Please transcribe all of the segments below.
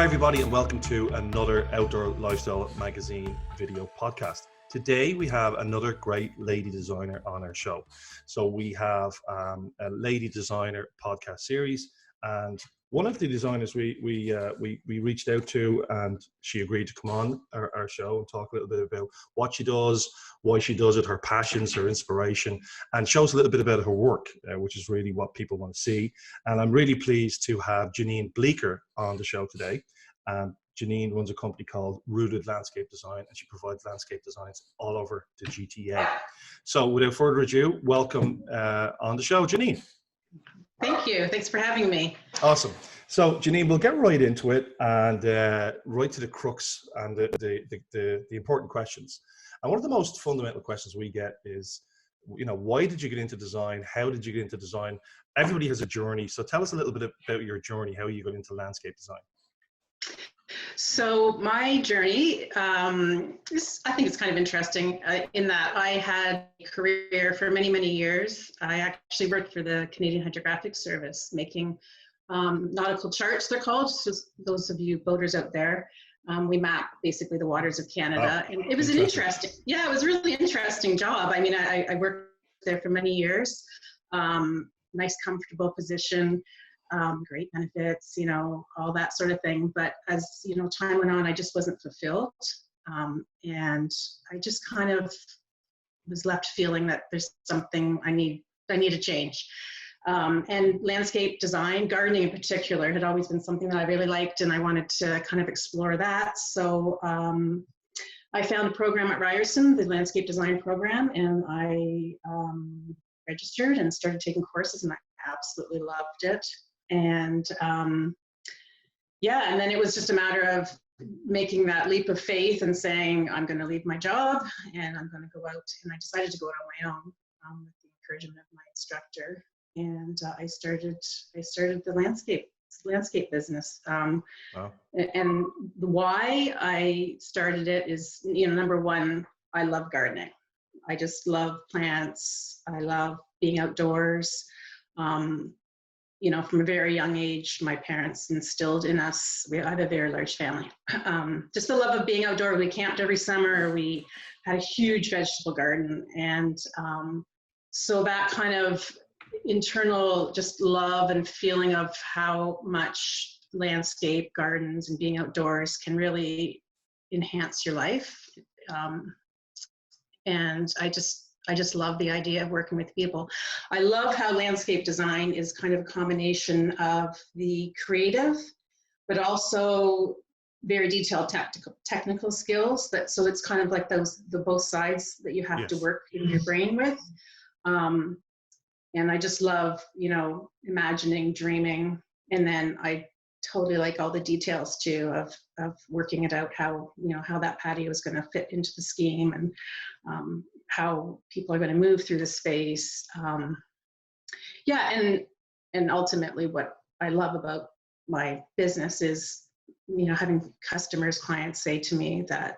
Hi everybody, and welcome to another Outdoor Lifestyle Magazine video podcast. Today we have another great lady designer on our show. So we have a lady designer podcast series, and one of the designers we reached out to, and she agreed to come on our show and talk a little bit about what she does, why she does it, her passions, her inspiration, and show us a little bit about her work, which is really what people want to see. And I'm really pleased to have Janine Bleecker on the show today. Janine runs a company called Rooted Landscape Design, and she provides landscape designs all over the GTA. So without further ado, welcome on the show, Janine. Thank you. Thanks for having me. Awesome. So Janine, we'll get right into it and right to the crux and the important questions. And one of the most fundamental questions we get is, why did you get into design? How did you get into design? Everybody has a journey. So tell us a little bit about your journey, how you got into landscape design. So my journey, I think it's kind of interesting in that I had a career for many, many years. I actually worked for the Canadian Hydrographic Service, making nautical charts, they're called. So those of you boaters out there, we map basically the waters of Canada. And it was it was a really interesting job. I mean, I worked there for many years, nice, comfortable position. Great benefits, all that sort of thing. But as time went on, I just wasn't fulfilled. And I just kind of was left feeling that there's something I need a change. And landscape design, gardening in particular, had always been something that I really liked, and I wanted to kind of explore that. So I found a program at Ryerson, the landscape design program, and I registered and started taking courses, and I absolutely loved it. And and then it was just a matter of making that leap of faith and saying, I'm going to leave my job and I'm going to go out. And I decided to go out on my own with the encouragement of my instructor. And I started the landscape business. Wow. And the why I started it is, number one, I love gardening. I just love plants. I love being outdoors. From a very young age, my parents instilled in us, I have a very large family, just the love of being outdoors. We camped every summer. We had a huge vegetable garden. And so that kind of internal just love and feeling of how much landscape gardens and being outdoors can really enhance your life. And I just love the idea of working with people. I love how landscape design is kind of a combination of the creative, but also very detailed technical skills. So it's kind of like the both sides that you have to work in your brain with. And I just love, imagining, dreaming, and then I totally like all the details too of working it out, how that patio is going to fit into the scheme, and how people are going to move through the space. And ultimately what I love about my business is, having clients say to me that,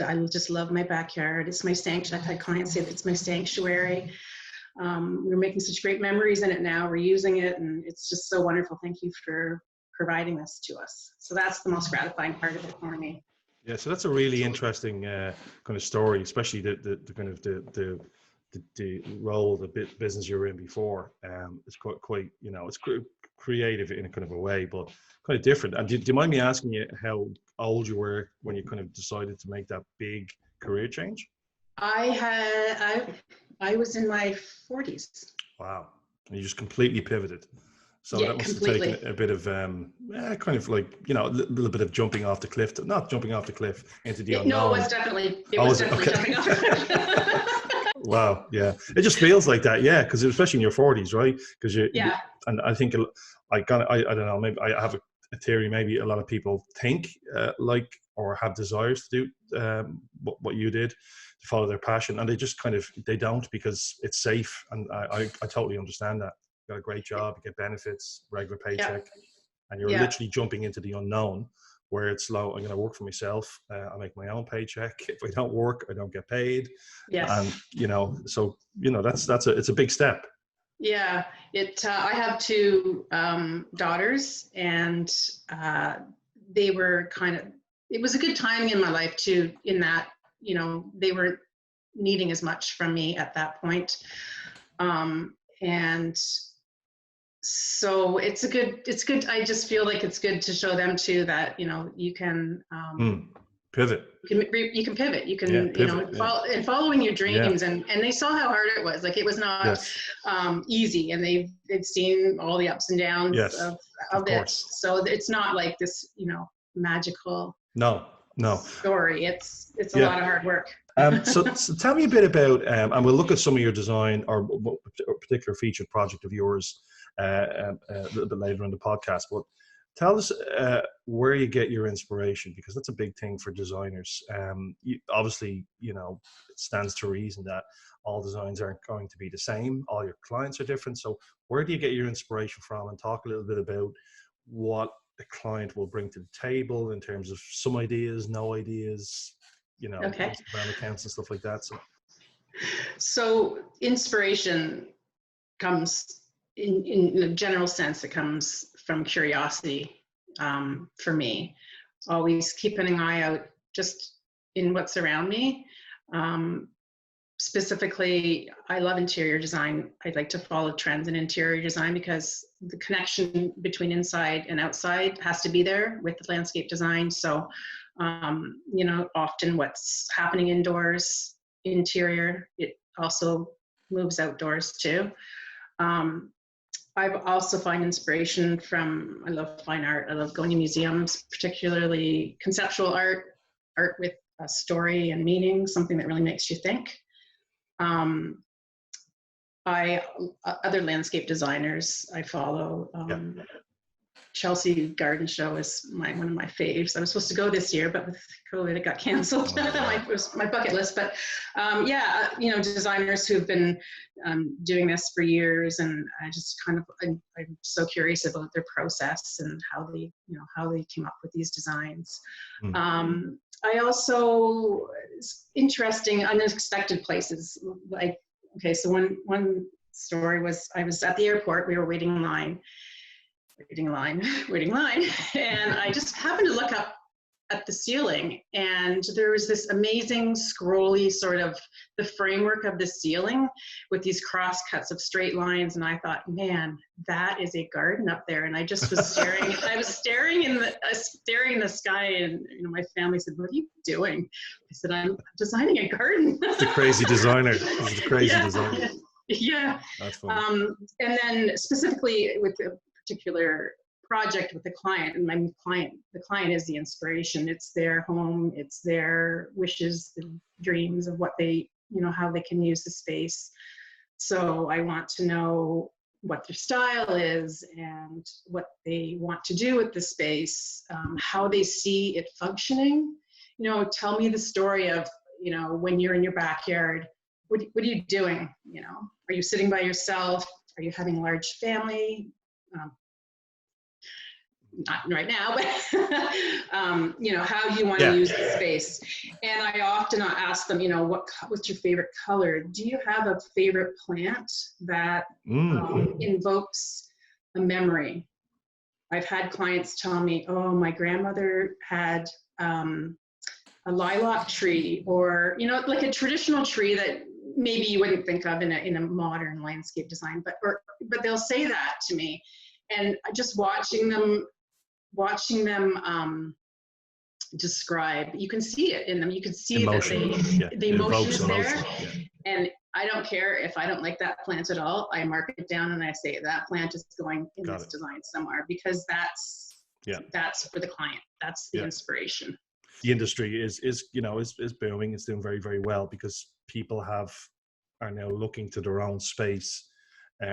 I just love my backyard. It's my sanctuary. I've had clients say that it's my sanctuary. We're making such great memories in it now. We're using it, and it's just so wonderful. Thank you for providing this to us. So that's the most gratifying part of it for me. Yeah, so that's a really interesting kind of story, especially the kind of the role, the business you were in before. It's quite it's creative in a kind of a way, but kind of different. And do you mind me asking you how old you were when you kind of decided to make that big career change? I was in my 40s. Wow, and you just completely pivoted. So that must have taken a bit of, kind of like, a little bit of jumping off the cliff, not jumping off the cliff into the unknown. No, it was definitely jumping off the cliff. Wow, yeah. It just feels like that, yeah, because especially in your 40s, right? Because and I think, I don't know, maybe I have a theory, maybe a lot of people think or have desires to do what you did, to follow their passion, and they just they don't, because it's safe, and I totally understand that. You got a great job, you get benefits, regular paycheck, and you're literally jumping into the unknown, where it's slow. I'm going to work for myself. I make my own paycheck. If I don't work, I don't get paid. Yes. And it's a big step. Yeah, I have two daughters, and they were it was a good time in my life too, in that, they weren't needing as much from me at that point. And so it's good. I just feel like it's good to show them too that, you can, pivot. You can pivot. You can, Pivot, and following your dreams. And they saw how hard it was. Like, it was not easy, and they've seen all the ups and downs of it. So it's not like this, magical story. It's a lot of hard work. So tell me a bit about, and we'll look at some of your design or a particular featured project of yours a little bit later in the podcast. But tell us where you get your inspiration, because that's a big thing for designers. Obviously, it stands to reason that all designs aren't going to be the same. All your clients are different. So where do you get your inspiration from? And talk a little bit about what a client will bring to the table in terms of some ideas, no ideas, Instagram accounts and stuff like that. So inspiration comes in a general sense. It comes from curiosity. For me, always keeping an eye out just in what's around me. Specifically, I love interior design. I like to follow trends in interior design because the connection between inside and outside has to be there with the landscape design. So, often what's happening indoors, interior, it also moves outdoors too. I also find inspiration from, I love fine art. I love going to museums, particularly conceptual art with a story and meaning, something that really makes you think. Other landscape designers I follow. Chelsea Garden Show is one of my faves. I was supposed to go this year, but with COVID, it got canceled. It was my bucket list. But designers who've been doing this for years, and I just I'm so curious about their process and how they came up with these designs. I also, interesting, unexpected places. So one story was, I was at the airport. We were waiting in line. And I just happened to look up at the ceiling, and there was this amazing scrolly sort of the framework of the ceiling with these cross cuts of straight lines. And I thought, man, that is a garden up there. And I just was staring. I was staring in the sky, and my family said, "What are you doing?" I said, "I'm designing a garden." It's the crazy designer. It's the crazy designer. Yeah. That's funny. And then specifically with the particular project with the client, and the client is the inspiration. It's their home, it's their wishes and dreams of what they, how they can use the space. So I want to know what their style is and what they want to do with the space, how they see it functioning. Tell me the story of, when you're in your backyard, what are you doing? Are you sitting by yourself? Are you having a large family? Not right now, but how you want to use the space. And I often ask them, what's your favorite color? Do you have a favorite plant that invokes a memory? I've had clients tell me, oh, my grandmother had a lilac tree, or like a traditional tree that maybe you wouldn't think of in a modern landscape design, but they'll say that to me. And just watching them describe, you can see it in them. You can see emotion. That the emotion is there. And I don't care if I don't like that plant at all. I mark it down and I say that plant is going in this design somewhere, because that's for the client. That's the inspiration. The industry is booming. It's doing very, very well because people are now looking to their own space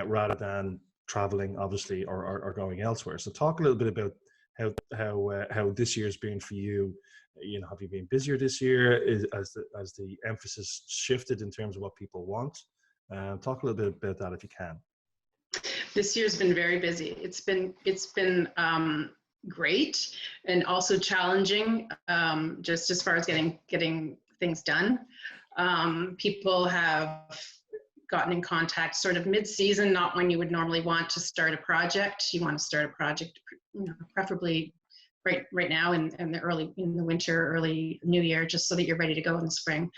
rather than traveling, obviously, or going elsewhere. So talk a little bit about how this year's been for you. Have you been busier this year as the emphasis shifted in terms of what people want? Talk a little bit about that if you can. This year's been very busy. It's been great and also challenging, just as far as getting things done. People have gotten in contact sort of mid-season, not when you would normally want to start a project. You want to start a project, preferably right now in the winter, early New Year, just so that you're ready to go in the spring.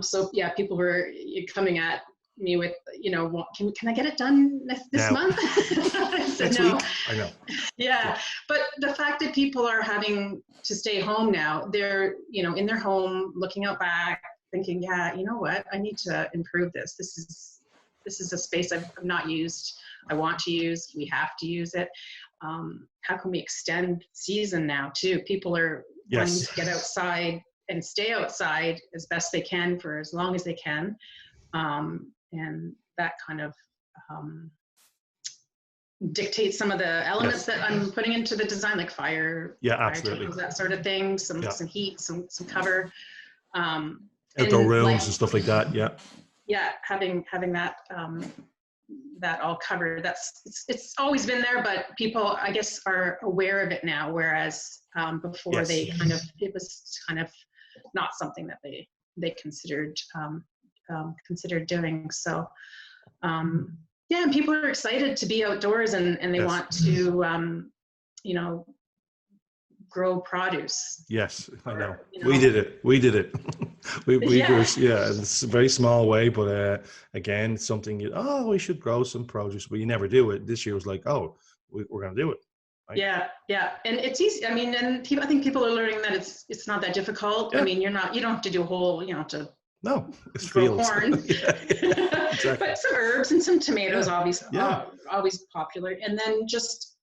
So yeah, people were coming at me with, can I get it done this month? I said, Next no. week. I know. Yeah, but the fact that people are having to stay home now, they're, in their home, looking out back, thinking, yeah, you know what, I need to improve this. This is a space I've not used. I want to use. We have to use it. How can we extend season now too? People are wanting to get outside and stay outside as best they can for as long as they can. And that kind of dictates some of the elements that I'm putting into the design, like fire, absolutely, fire tables, that sort of thing, some heat, some cover. Outdoor rooms and stuff like that. Yeah, having that that all covered. It's always been there, but people, I guess, are aware of it now. Whereas before, it was kind of not something that they considered doing. So yeah, and people are excited to be outdoors, and they want to grow produce. Yes, I know. We did it. We grew, in a very small way, but again, something, we should grow some produce, but you never do it. This year was like, we're going to do it. Right? Yeah. And it's easy. I mean, and I think people are learning that it's not that difficult. I mean, you don't have to do a whole, no, it's grow fields. corn. Exactly. But some herbs and some tomatoes, always popular. And then just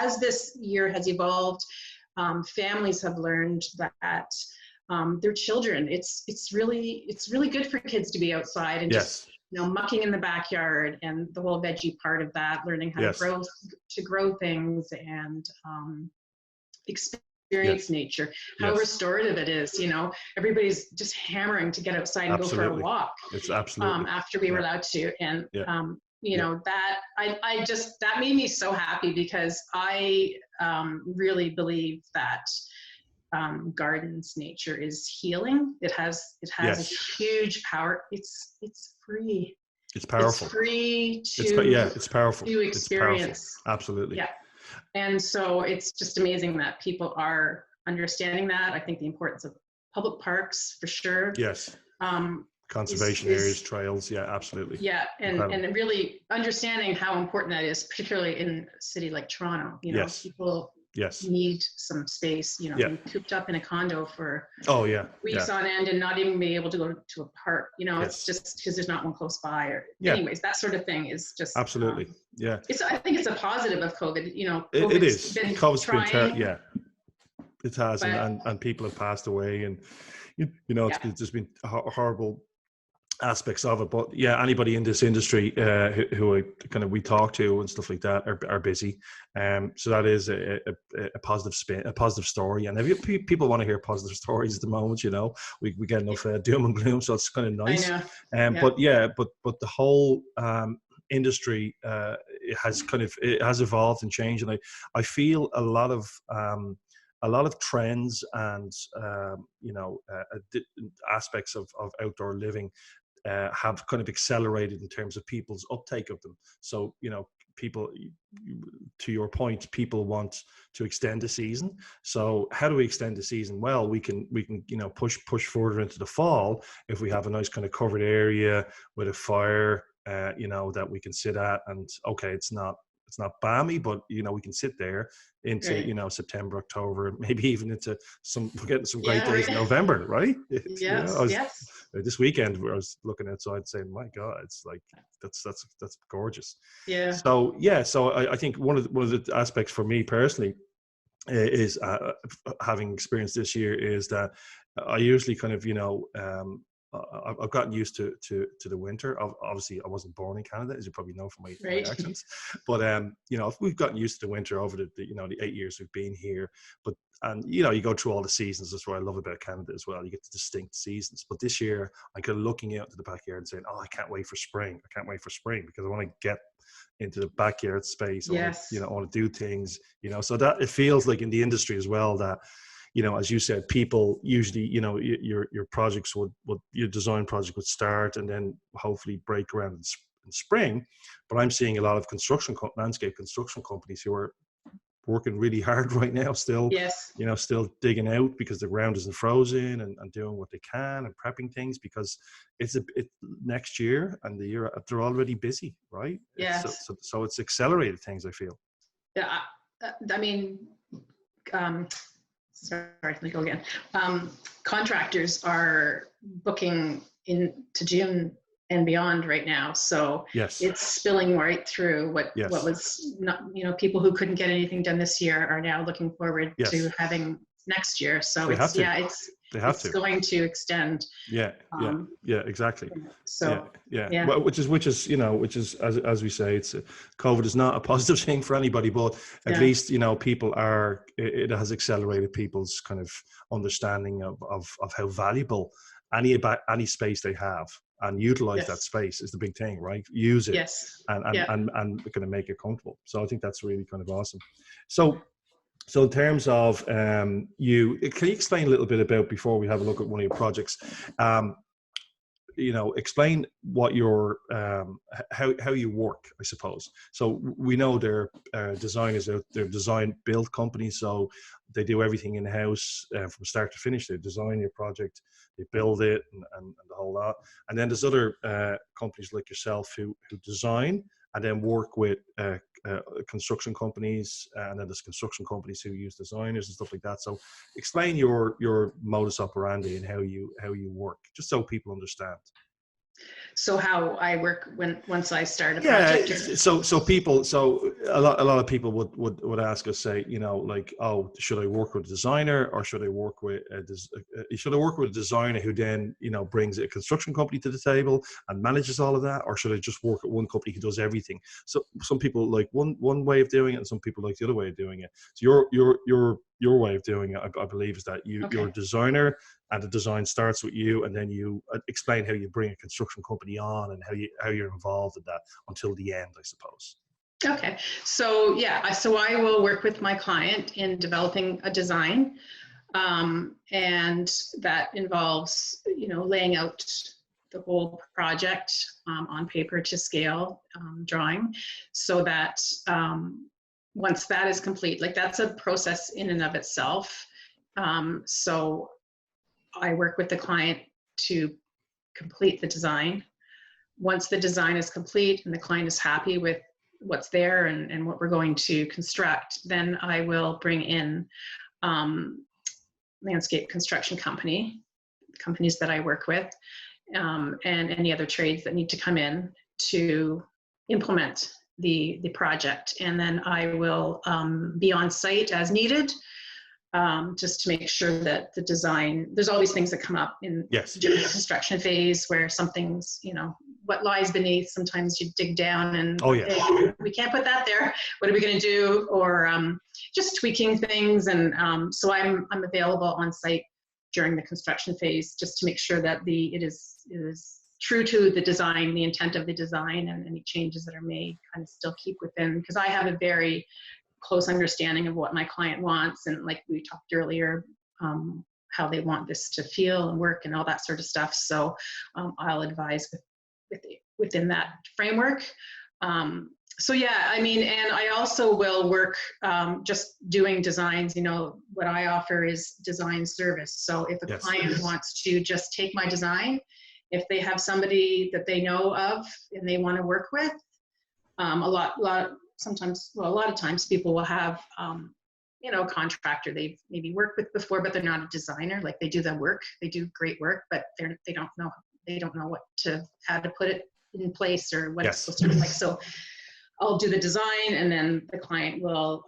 as this year has evolved, families have learned that their children, it's really good for kids to be outside and just mucking in the backyard, and the whole veggie part of that, learning how to grow things and experience nature, how restorative it is. Everybody's just hammering to get outside and go for a walk. It's absolutely after we were allowed to, and that that made me so happy, because I really believe that gardens, nature is healing. It has a huge power. It's free. It's powerful. It's free it's powerful to experience. It's powerful. Absolutely. Yeah. And so it's just amazing that people are understanding that. I think the importance of public parks, for sure. Yes. Conservation areas, trails. Yeah, absolutely. Yeah. And really understanding how important that is, particularly in a city like Toronto. People need some space, being cooped up in a condo for weeks on end and not even be able to go to a park. It's just because there's not one close by, or anyways, that sort of thing is just absolutely. I think it's a positive of COVID. It is. COVID's been it has, but, and people have passed away, and it's just been horrible aspects of it. But anybody in this industry who we talk to and stuff like that are busy. So that is a positive spin, a positive story. And if people want to hear positive stories at the moment, we get enough doom and gloom, so it's kind of nice. I know. But the whole industry it has evolved and changed, and I feel a lot of trends and aspects of outdoor living have kind of accelerated in terms of people's uptake of them. So, people, to your point, people want to extend the season. So how do we extend the season? Well, we can push further into the fall if we have a nice kind of covered area with a fire, that we can sit at, and it's not balmy, but we can sit there into September, October, maybe even into we're getting some great days in November, right? Yes. This weekend I was looking outside saying, my God, it's like that's gorgeous. Yeah. So I think one of the aspects for me personally is having experienced this year is that I usually kind of I've gotten used to the winter. Obviously, I wasn't born in Canada, as you probably know from my accents. But we've gotten used to the winter over the 8 years we've been here. You go through all the seasons. That's what I love about Canada as well. You get the distinct seasons. But this year, I'm kind of looking out to the backyard and saying, I can't wait for spring. I can't wait for spring because I want to get into the backyard space. I want to do things. So that it feels like in the industry as well that. As you said, people usually, your projects your design project would start and then hopefully break ground in spring. But I'm seeing a lot of landscape construction companies who are working really hard right now, still, Yes. still digging out because the ground isn't frozen, and doing what they can and prepping things, because it's next year and the year they're already busy, right? Yes. So it's accelerated things, I feel. Yeah. I mean, sorry, let me go again. Contractors are booking into June and beyond right now, so Yes. it's spilling right through what was not, people who couldn't get anything done this year are now looking forward to having next year. So they have it's going to extend. Yeah, exactly. So yeah. Well, which is as we say, it's COVID is not a positive thing for anybody, but at least people are. It has accelerated people's kind of understanding of how valuable any space they have, and utilize that space is the big thing, right? Use it, and kind of make it comfortable. So I think that's really kind of awesome. So in terms of can you explain a little bit about, before we have a look at one of your projects, explain what your how you work, I suppose. So we know they're designers, they're design build companies, so they do everything in house from start to finish. They design your project, they build it, and the whole lot. And then there's other companies like yourself who design and then work with construction companies, and then there's construction companies who use designers and stuff like that. So explain your modus operandi and how you work, just so people understand. So how I work once I start a project? So a lot of people would ask us, say, like, oh, should I work with a designer, or should I work with a designer who then brings a construction company to the table and manages all of that, or should I just work at one company who does everything? So some people like one way of doing it, and some people like the other way of doing it. So your way of doing it, I believe, is that you're a designer, and the design starts with you, and then you explain how you bring a construction company on, and how you're involved in that until the end, I suppose. Okay, so so I will work with my client in developing a design, and that involves laying out the whole project on paper to scale, drawing, so that once that is complete, like that's a process in and of itself. So I work with the client to complete the design. Once the design is complete and the client is happy with what's there and what we're going to construct, then I will bring in landscape construction companies that I work with, and any other trades that need to come in to implement the project. And then I will be on site as needed, just to make sure that the design, there's always things that come up during the construction phase where something's, what lies beneath. Sometimes you dig down and hey, we can't put that there. What are we going to do? Or just tweaking things. And so I'm available on site during the construction phase, just to make sure that it is true to the design, the intent of the design, and any changes that are made kind of still keep within, because I have a very close understanding of what my client wants, and like we talked earlier, how they want this to feel and work and all that sort of stuff. So I'll advise within that framework. So yeah, I mean, and I also will work just doing designs. What I offer is design service. So if a client wants to just take my design, if they have somebody that they know of and they want to work with, a lot of times people will have a contractor they've maybe worked with before, but they're not a designer. Like, they do the work, they do great work, but they don't know how to put it in place, or what it's supposed to look like. So I'll do the design, and then the client will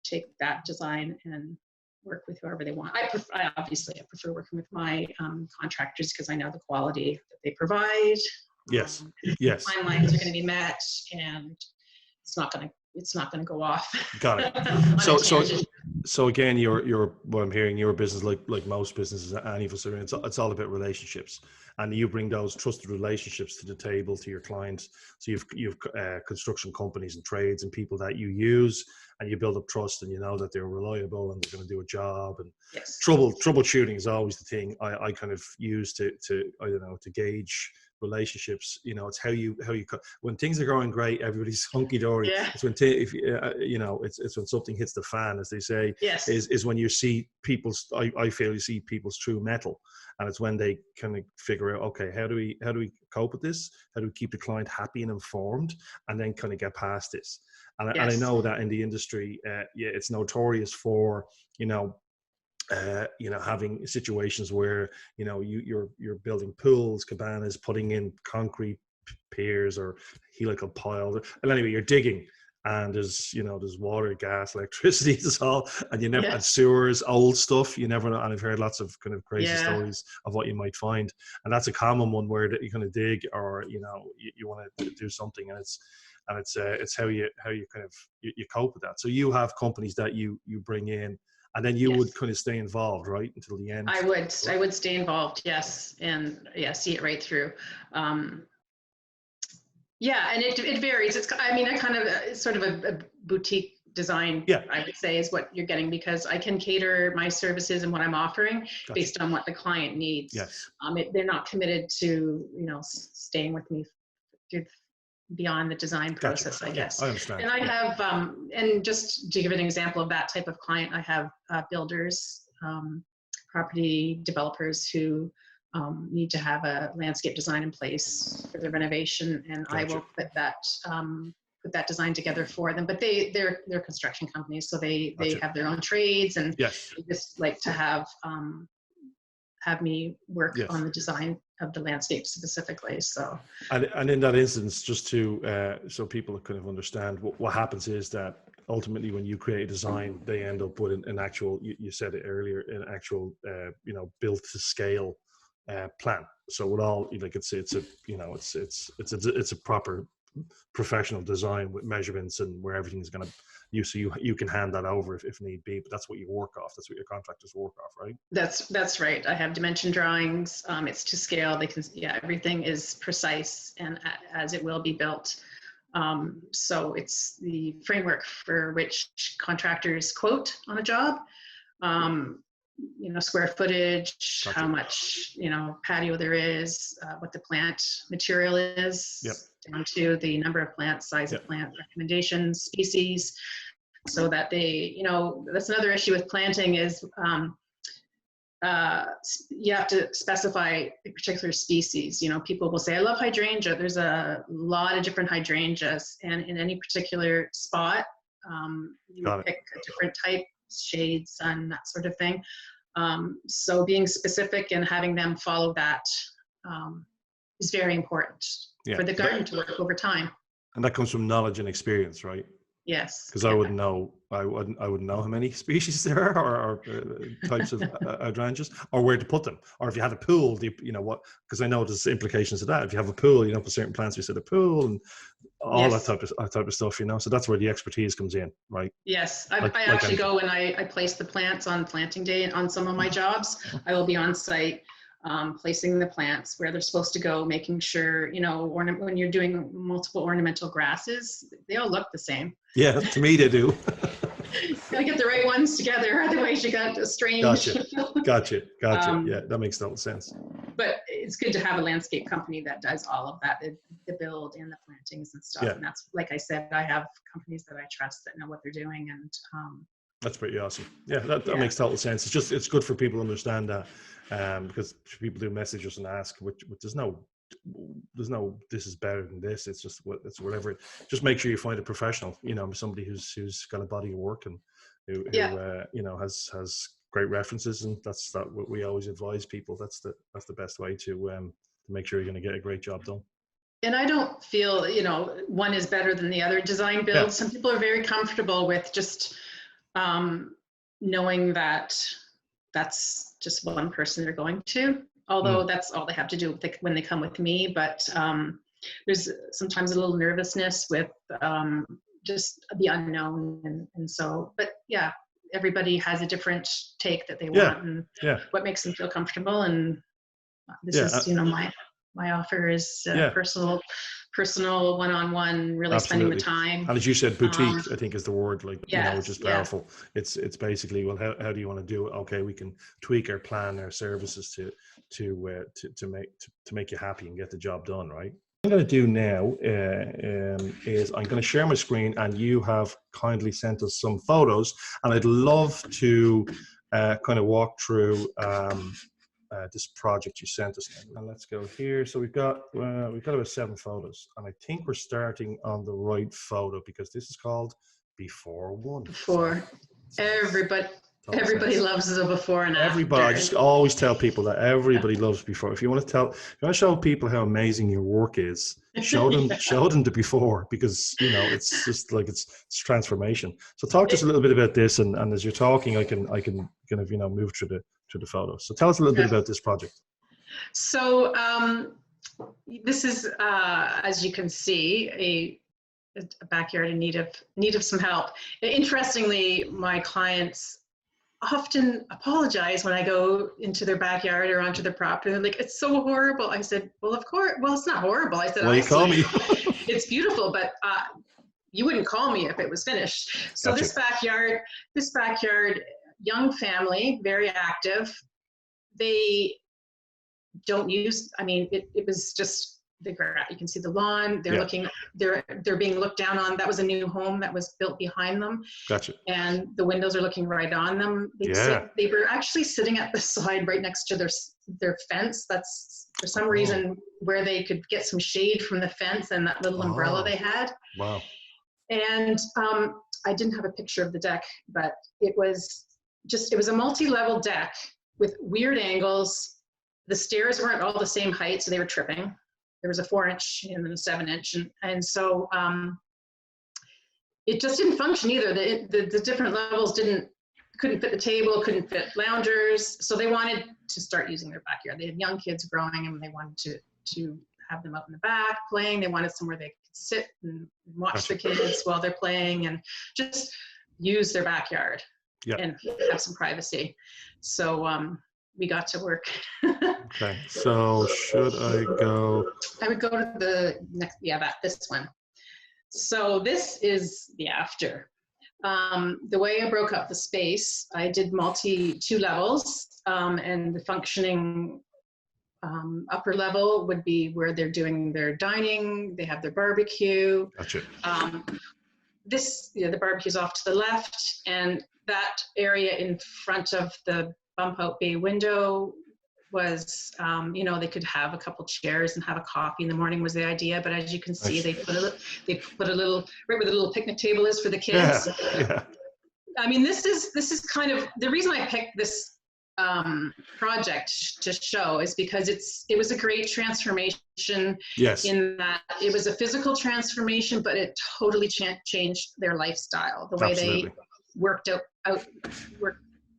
take that design and work with whoever they want. I prefer working with my contractors, because I know the quality that they provide. Yes. Timelines are going to be met, and it's not going to go off. Got it. So again, you're what I'm hearing, your business, like most businesses, any of us are in, it's all about relationships, and you bring those trusted relationships to the table to your clients. So you've construction companies and trades and people that you use, and you build up trust, and you know that they're reliable and they're going to do a job. And troubleshooting is always the thing I kind of use to gauge relationships. You know, it's how you when things are going great, everybody's hunky dory. Yeah. It's when if you know, it's when something hits the fan, as they say. Yes. Is when you see people's. I feel you see people's true metal, and it's when they kind of figure out, okay, how do we cope with this? How do we keep the client happy and informed, and then kind of get past this? And I know that in the industry, it's notorious for having situations where you're building pools, cabanas, putting in concrete piers or helical piles, and anyway, you're digging, and there's water, gas, electricity, it's all, and you never and sewers, old stuff, you never know. And I've heard lots of kind of crazy stories of what you might find, and that's a common one where you kind of dig, or you want to do something, and it's how you kind of you cope with that. So you have companies that you bring in, and then you would kind of stay involved, right, until the end. I would stay involved, yes, and see it right through. And it varies. It's sort of a boutique design, I would say, is what you're getting, because I can cater my services and what I'm offering based on what the client needs. Yes. They're not committed to staying with me beyond the design process, I guess. I understand. And I have, and just to give an example of that type of client, I have builders, property developers who need to have a landscape design in place for their renovation, and I will put that design together for them. But they're construction companies, so they have their own trades, and they just like to have me work on the design of the landscape specifically. So and in that instance, just to so people kind of understand, what happens is that ultimately when you create a design, they end up with an actual, you said it earlier, an actual built to scale plan. So with all, like, it's a proper professional design with measurements and where everything's going to you can hand that over if need be, but that's what you work off. That's what your contractors work off, right? That's right. I have dimension drawings. It's to scale. They can, everything is precise and as it will be built. So it's the framework for which contractors quote on a job. Square footage, how much, patio there is, what the plant material is, down to the number of plants, size of plant, recommendations, species, so that they, that's another issue with planting is you have to specify a particular species. People will say, I love hydrangea. There's a lot of different hydrangeas, and in any particular spot, you pick a different type, shade, sun, that sort of thing. So being specific and having them follow that is very important for the garden to work over time. And that comes from knowledge and experience, right? Yes. Because I wouldn't know how many species there are, or types of hydrangeas, or where to put them, or if you had a pool, because I know there's implications of that. If you have a pool, for certain plants, you set a pool and all that type of stuff, So that's where the expertise comes in, right? Yes, I actually go and I place the plants on planting day on some of my jobs. I will be on site placing the plants where they're supposed to go, making sure, when you're doing multiple ornamental grasses, they all look the same. Yeah, to me they do. Gotta get the right ones together, otherwise you got a strange. Gotcha. Yeah, that makes total sense. But it's good to have a landscape company that does all of that, the build and the plantings and stuff. And that's, like I said, I have companies that I trust that know what they're doing, and that's pretty awesome. Yeah, that makes total sense. It's good for people to understand that, because people do message us and ask, which there's no this is better than this. It's just whatever. Just make sure you find a professional, somebody who's got a body of work and who has great references, and that's what we always advise people. That's the best way to make sure you're going to get a great job done. And I don't feel one is better than the other. Design build. Yeah. Some people are very comfortable with just knowing that that's just one person they're going to, although that's all they have to do when they come with me. But there's sometimes a little nervousness with just the unknown. And so, but yeah, everybody has a different take that they want and what makes them feel comfortable. And this is, my offer is personal personal, one-on-one, really spending the Absolutely. time. And as you said, boutique, I think is the word, like, you know, which Yes, is yeah. powerful. It's basically, well, how do you want to do it? Okay, we can tweak our plan, our services to make you happy and get the job done, right? What I'm going to do now is I'm going to share my screen, and you have kindly sent us some photos, and I'd love to kind of walk through this project you sent us. And let's go here. So we've got about 7 photos, and I think we're starting on the right photo because this is called Before One. Before. So Everybody loves the before and everybody. after. I just always tell people that everybody loves before. If you want to show people how amazing your work is, show them the before, because you know it's just like it's transformation. So talk to us a little bit about this, and as you're talking, I can kind of, you know, move through the photos. So tell us a little bit about this project. So this is, as you can see, a backyard in need of some help. Interestingly, my clients often apologize when I go into their backyard or onto their property. They're like, "It's so horrible." I said, "Well, of course. Well, it's not horrible." I said, "Well, you call me." It's beautiful, but you wouldn't call me if it was finished. So Gotcha. this backyard, young family, very active. They don't use. I mean, it was just. You can see the lawn. They're being looked down on. That was a new home that was built behind them. Gotcha. And the windows are looking right on them. They were actually sitting at the side right next to their fence. That's for some reason where they could get some shade from the fence and that little umbrella they had. Wow. And I didn't have a picture of the deck, but it was a multi-level deck with weird angles. The stairs weren't all the same height, so they were tripping. There was a 4-inch and then a 7-inch. And so it just didn't function either. The different levels couldn't fit the table, couldn't fit loungers. So they wanted to start using their backyard. They had young kids growing and they wanted to have them out in the back playing. They wanted somewhere they could sit and watch the kids while they're playing and just use their backyard and have some privacy. So we got to work. Okay, so should I go? I would go to the next, this one. So this is the after. The way I broke up the space, I did 2 levels, and the functioning upper level would be where they're doing their dining, they have their barbecue. Gotcha. The barbecue's off to the left, and that area in front of the bump out bay window was, they could have a couple chairs and have a coffee in the morning was the idea. But as you can see, they put a little right where the little picnic table is for the kids. Yeah. I mean, this is kind of the reason I picked this project to show is because it was a great transformation. Yes. In that it was a physical transformation, but it totally changed their lifestyle, the way they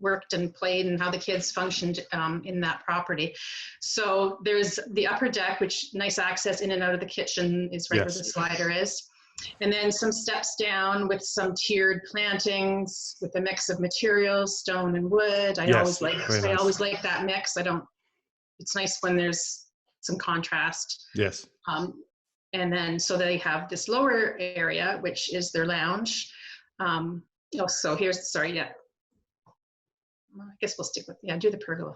worked and played and how the kids functioned in that property. So there's the upper deck, which nice access in and out of the kitchen is right where the slider is. And then some steps down with some tiered plantings with a mix of materials, stone and wood. I always like that mix. It's nice when there's some contrast. Yes. And then, so they have this lower area, which is their lounge. So here's, I guess we'll stick with, do the pergola.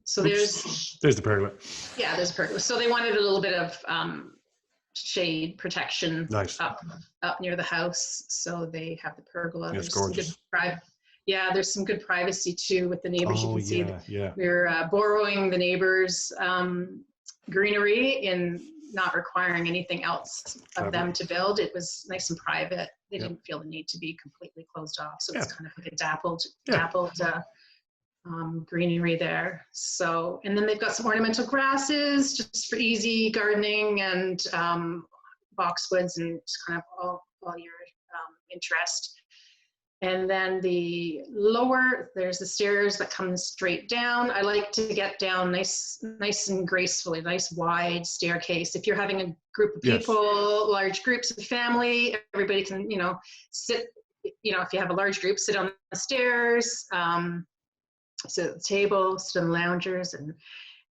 So there's the pergola. Yeah, there's a pergola. So they wanted a little bit of shade protection up near the house. So they have the pergola. It's gorgeous. There's some good privacy too with the neighbors. You can see we're borrowing the neighbors' greenery in not requiring anything else of them to build. It was nice and private. They didn't feel the need to be completely closed off. So it's kind of like a dappled greenery there. So, and then they've got some ornamental grasses just for easy gardening and boxwoods and just kind of all your interest. And then the lower, there's the stairs that come straight down. I like to get down nice and gracefully, nice wide staircase. If you're having a group of people, large groups of family, everybody can, sit, if you have a large group, sit on the stairs, sit at the table, sit on the loungers,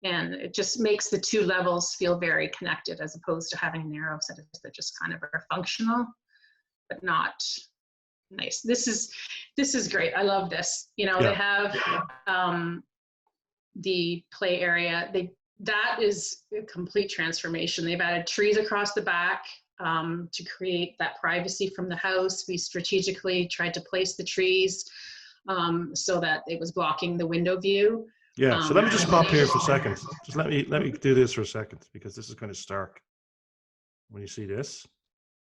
And it just makes the two levels feel very connected, as opposed to having narrow centers that just kind of are functional, but not nice. This is great. I love this. You know, they Yeah. have the play area. That is a complete transformation. They've added trees across the back to create that privacy from the house. We strategically tried to place the trees so that it was blocking the window view. Yeah. So let me just pop here for a second. Just let me do this for a second, because this is kind of stark when you see this.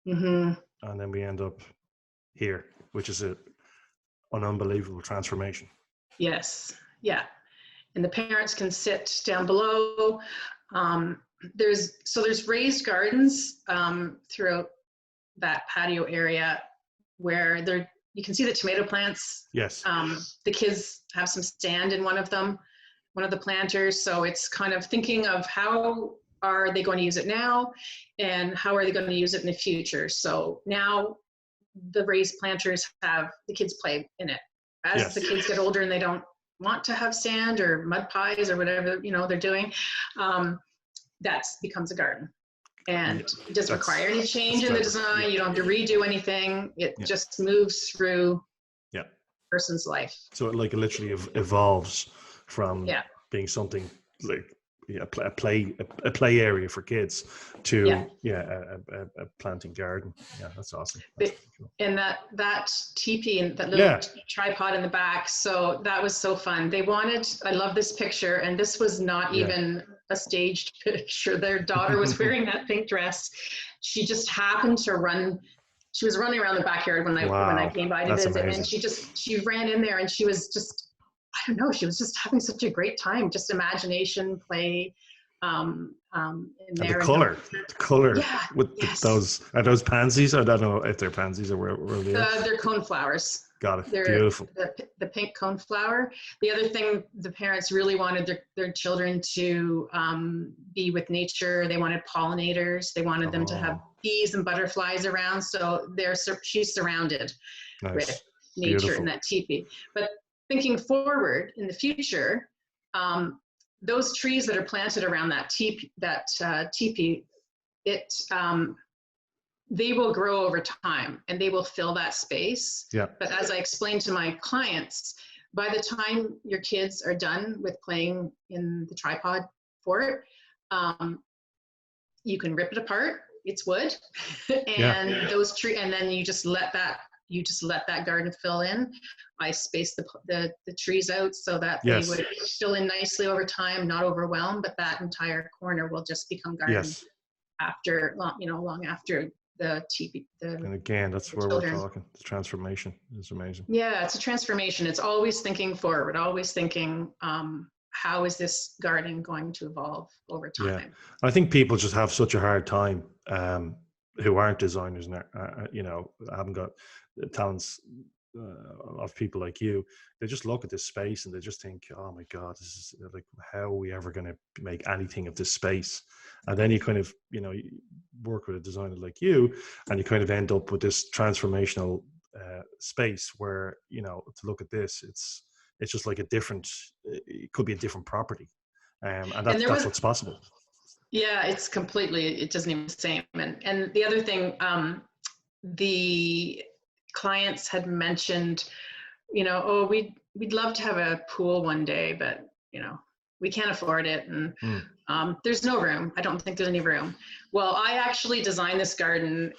Mm-hmm. And then we end up here, which is an unbelievable transformation. Yes. Yeah. And the parents can sit down below. There's raised gardens throughout that patio area where you can see the tomato plants. Yes. The kids have some stand in one of the planters. So it's kind of thinking of how are they going to use it now, and how are they going to use it in the future. So now the raised planters have the kids play in it. As the kids get older and they don't want to have sand or mud pies or whatever, you know, they're doing, that becomes a garden. And it doesn't require any change in the design. You don't have to redo anything. It just moves through a person's life. So it literally evolves from being something like a play area for kids to a planting garden. Yeah, that's awesome. That's cool. And that teepee and that little tripod in the back, so that was so fun. I love this picture, and this was not even a staged picture. Their daughter was wearing that pink dress. She just happened to she was running around the backyard when I came by to visit, amazing. And she ran in there, and she was just, I don't know, she was just having such a great time, just imagination, play, in there. The color with those pansies. I don't know if they're pansies or where they are. They're coneflowers. Got it. They're beautiful. The pink coneflower. The other thing, the parents really wanted their children to be with nature. They wanted pollinators. They wanted them to have bees and butterflies around. So she's surrounded with nature in that teepee. But thinking forward in the future, those trees that are planted around that teepee, they will grow over time and they will fill that space. Yeah. But as I explained to my clients, by the time your kids are done with playing in the tripod fort, you can rip it apart. It's wood, and those trees, and then you just let that garden fill in. I spaced the trees out so that they would fill in nicely over time, not overwhelmed, but that entire corner will just become garden long after the teepee. And again, that's where we're talking. The transformation is amazing. Yeah, it's a transformation. It's always thinking forward, always thinking, how is this garden going to evolve over time? Yeah, I think people just have such a hard time who aren't designers and haven't got the talents of people like you. They just look at this space and they just think, oh my God, this is like, how are we ever going to make anything of this space? And then you kind of, you work with a designer like you, and you kind of end up with this transformational space where, to look at this, it's just like it could be a different property. And that's what's possible. Yeah, it doesn't even the same. And the other thing, the clients had mentioned, we'd love to have a pool one day, but we can't afford it, and there's no room. I don't think there's any room. Well, I actually designed this garden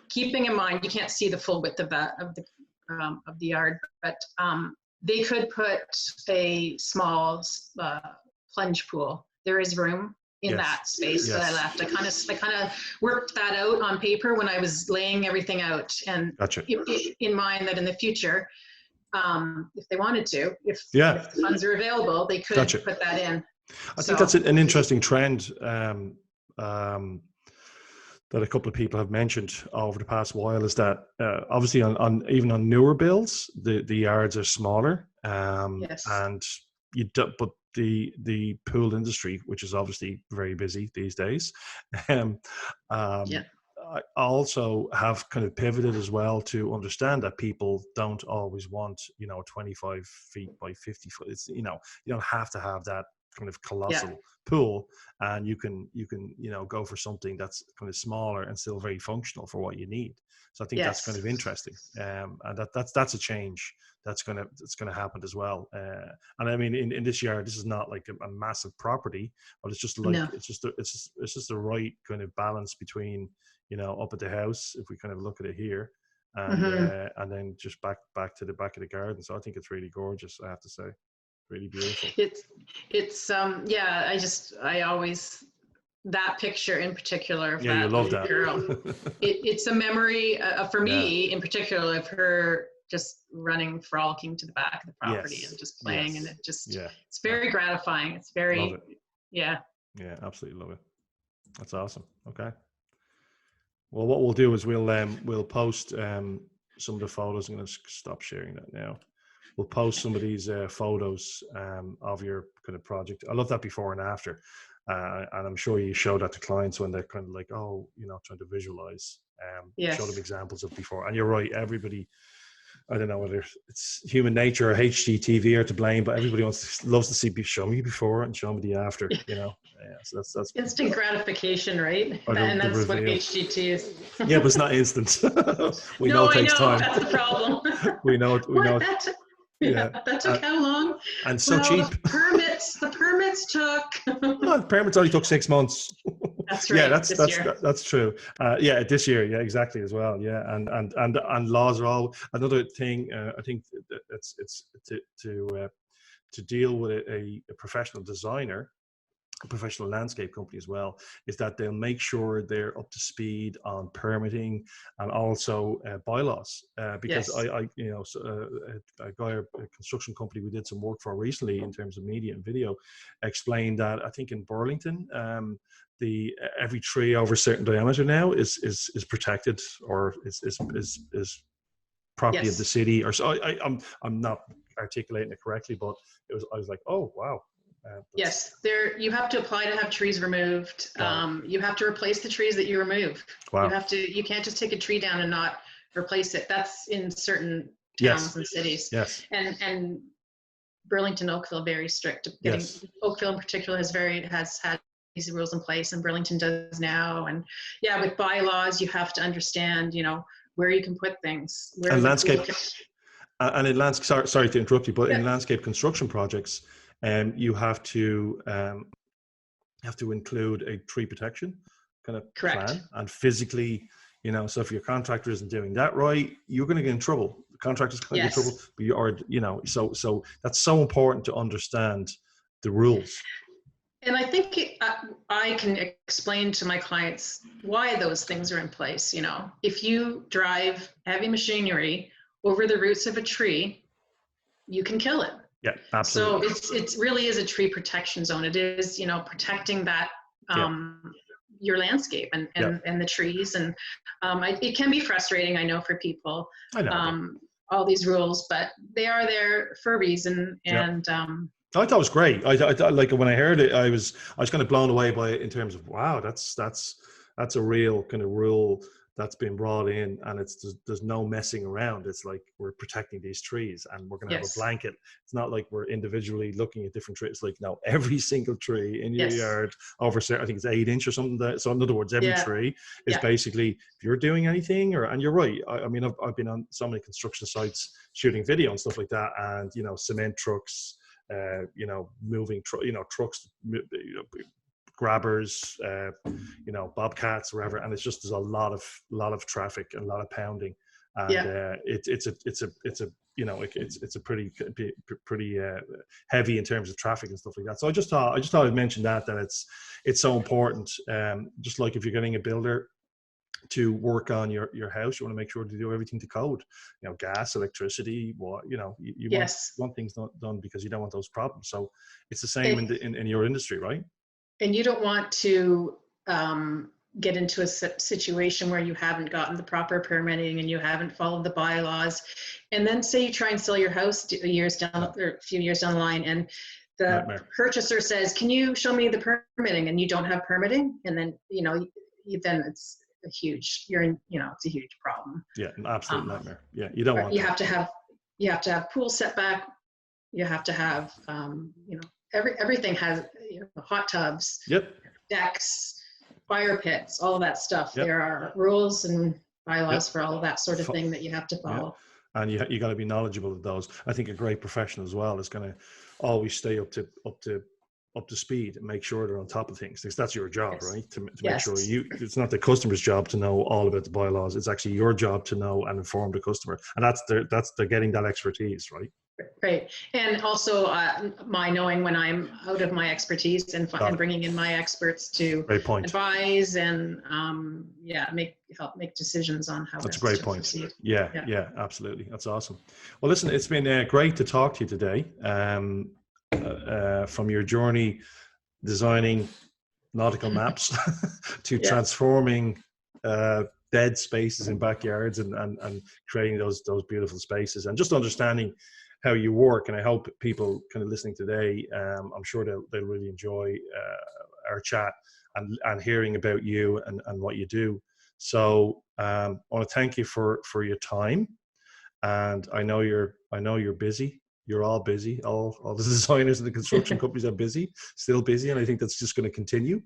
keeping in mind you can't see the full width of the yard, but they could put a small plunge pool. There is room in that space that I left. I kind of worked that out on paper when I was laying everything out, and in mind that in the future, if they wanted to, if the funds are available, they could put that in. I think that's an interesting trend that a couple of people have mentioned over the past while, is that obviously even on newer builds, the yards are smaller, and but the pool industry, which is obviously very busy these days, I also have kind of pivoted as well to understand that people don't always want 25 feet by 50 foot. It's you don't have to have that kind of Yeah. colossal pool, and you can go for something that's kind of smaller and still very functional for what you need. So I think that's kind Yes. of interesting, and that's a change that's gonna happen as well. And I mean, in this yard, this is not like a massive property, but it's just like No. it's just the right kind of balance between, up at the house, if we kind of look at it here, and then just back to the back of the garden. So I think it's really gorgeous, I have to say. Really beautiful. It's yeah, I always, that picture in particular of Yeah, you that love little that. girl, it's a memory for Yeah. me in particular of her just running, frolicking to the back of the property Yes. and just playing. Yes. And it just, Yeah. it's very gratifying. It's very, Love it. yeah. Yeah, absolutely love it. That's awesome. Okay. Well, what we'll do is we'll post some of the photos. I'm going to stop sharing that now. We'll post some of these photos of your kind of project. I love that before and after, and I'm sure you show that to clients when they're kind of like, oh, trying to visualize. Show them Yes. examples of before. And you're right. Everybody, I don't know whether it's human nature or HGTV are to blame, but everybody loves to see, show me before and show me the after. Yeah, so that's Instant gratification, right? or And the that's what reveal. HGT is. Yeah, but it's not instant. We know No, it I takes know, time. that's the problem. We know it. What? Yeah, Yeah, that took how long? and so Well, cheap. the permits took. Oh, the permits only took 6 months. That's Yeah, right. This year. that's true. Yeah, this year, yeah, exactly as well. Yeah, and laws are all another thing. I think it's to deal with a professional designer, a professional landscape company as well, is that they'll make sure they're up to speed on permitting and also bylaws. Because Yes. a guy, a construction company we did some work for recently in terms of media and video, explained that I think in Burlington, the every tree over a certain diameter now is protected or is property of the Yes. city. Or so I'm not articulating it correctly, but I was like, oh wow. Yes, you have to apply to have trees removed. Wow. You have to replace the trees that you remove. Wow. You can't just take a tree down and not replace it. That's in certain Yes. towns and cities. Yes. And Burlington, Oakville, very strict. Yes. Oakville in particular has had these rules in place, and Burlington does now. And yeah, with bylaws, you have to understand, where you can put things. Where And the landscape. pool And in landscape, sorry to interrupt you, but Yeah. in landscape construction projects, you have to include a tree protection kind of Correct. plan, and physically, so if your contractor isn't doing that right, you're going to get in trouble. The contractor's going to get in trouble, but you are, so that's so important to understand the rules. And I think I can explain to my clients why those things are in place. If you drive heavy machinery over the roots of a tree, you can kill it. Yeah, absolutely. So it really is a tree protection zone. It is, protecting that your landscape and the trees. And it can be frustrating, I know, for people. I know. All these rules, but they are there for a reason. And I thought it was great. I like when I heard it, I was kind of blown away by it in terms of, wow, that's a real kind of rule that's been brought in, and there's no messing around. It's like we're protecting these trees, and we're going to have a blanket. It's not like we're individually looking at different trees. It's like, no, every single tree in your yard over, I think it's 8 inch or something. So in other words, every tree is basically, if you're doing anything, and you're right. I mean, I've been on so many construction sites shooting video and stuff like that, and cement trucks, moving trucks, grabbers, bobcats, wherever, and it's just, there's a lot of traffic and a lot of pounding, and it's a pretty heavy in terms of traffic and stuff like that. So I just thought I'd mention that it's so important. Just like if you're getting a builder to work on your house, you want to make sure to do everything to code, gas, electricity, you want things done because you don't want those problems. So it's the same in your industry, right? And you don't want to get into a situation where you haven't gotten the proper permitting and you haven't followed the bylaws, and then say you try and sell your house a few years down the line, and the purchaser says, "Can you show me the permitting?" and you don't have permitting, and then then it's a huge, it's a huge problem. Yeah, an absolute nightmare. Yeah, you don't want. You have to have pool setback. You have to have everything has, hot tubs, Yep. decks, fire pits, all of that stuff. Yep. There are rules and bylaws Yep. for all of that sort of thing that you have to follow. Yeah. And you got to be knowledgeable of those. I think a great professional as well is going to always stay up to speed and make sure they're on top of things, because that's your job, Yes. right? To make Yes. sure it's not the customer's job to know all about the bylaws. It's actually your job to know and inform the customer. And they're getting that expertise, right? Right. And also my knowing when I'm out of my expertise and bringing in my experts to Great point. advise and help make decisions on how That's a best great to point. proceed. Yeah, absolutely. That's awesome. Well, listen, it's been great to talk to you today. From your journey designing nautical maps to transforming dead spaces in backyards and creating those beautiful spaces, and just understanding how you work. And I hope people kind of listening today, I'm sure they'll really enjoy our chat and hearing about you and what you do. So I want to thank you for your time. And I know you're busy. You're all busy. All the designers and the construction companies are still busy, and I think that's just going to continue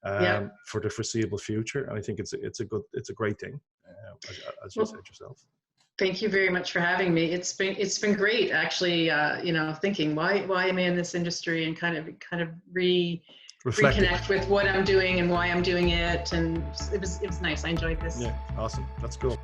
for the foreseeable future. And I think it's a great thing, as you said yourself. Thank you very much for having me. It's been great, actually. Thinking why am I in this industry, and kind of reconnect with what I'm doing and why I'm doing it. And it was nice. I enjoyed this. Yeah, awesome. That's cool.